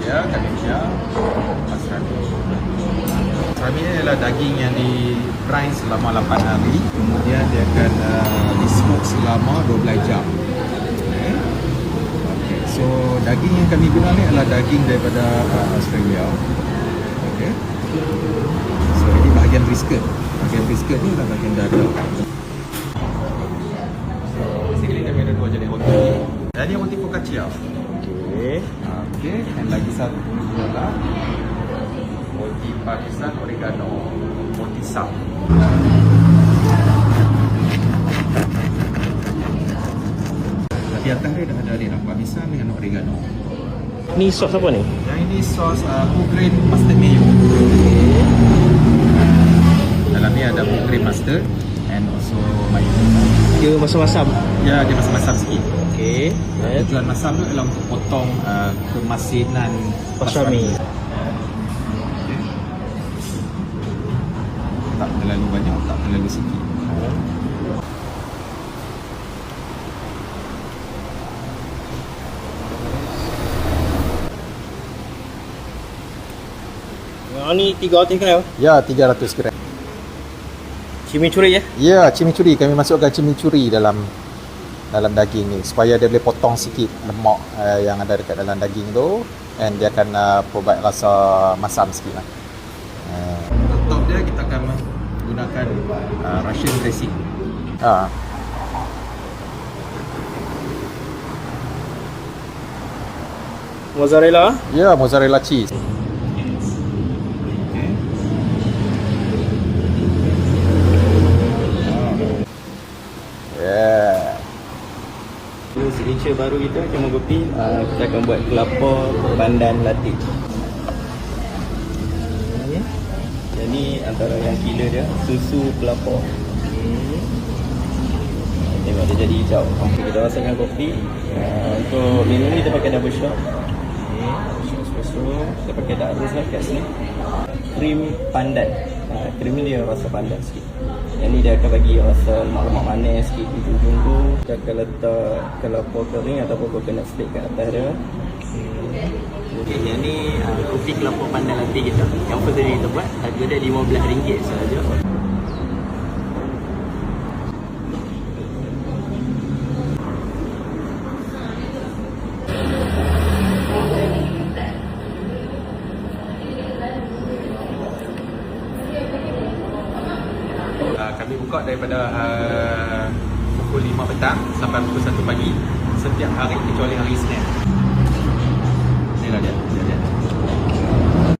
dia, kami punya pastrami. Pastrami ni adalah daging yang di brine selama 8 hari. Kemudian dia akan di smoke selama 12 jam. Okay. So daging yang kami guna ni adalah daging daripada Australia. Okay. So ini bahagian brisket. Bahagian brisket ni adalah bahagian dada. So basically kami ada 2 jenis roti. Jadi roti focaccia. Okay, dan lagi satu adalah roti Pakistan oregano, roti sam. Di atas dia dah ada ni nampak pisang dengan oregano. Ni sos apa ni? Yang ini sos full grain mustard mayo. Dalam ni ada full grain mustard and also mayo. Dia masam-masam. Ya, dia masam-masam sikit. Okey. Tujuan masam tu adalah untuk potong kemasinan pastrami. Okay. Tak terlalu banyak, tak terlalu sikit. Ni 300 gram. Ya, 300 gram. Chimichurri ya? Ya, chimichurri. Kami masukkan chimichurri dalam daging ni supaya dia boleh potong sikit lemak yang ada dekat dalam daging tu, and dia akan provide rasa masam sikit lah. Untuk top dia kita akan menggunakan Russian dressing. Mozzarella. Ya, mozzarella cheese. Signature baru kita Camel Kopi, kita akan buat kelapa pandan latte. Jadi antara yang killer dia susu kelapa. Tengok dia jadi hijau. Kita rasakan kopi. Untuk minum ni kita pakai double shot. Shot espresso. Kita pakai dark roast lah kat sini. Krim pandan. Krim ni dia rasa pandan sikit. Yang ni dia akan bagi rasa lemak-lemak manis sikit di ujung tu. Kita akan letak kelapa kering ataupun coconut stick kat atas dia. Okay, yang ni kopi kelapa pandan latte kita. Yang first tadi kita buat, harga dia RM15 sahaja. Kami buka daripada pukul 5 petang sampai pukul 1 pagi setiap hari kecuali hari Isnin. Inilah dia.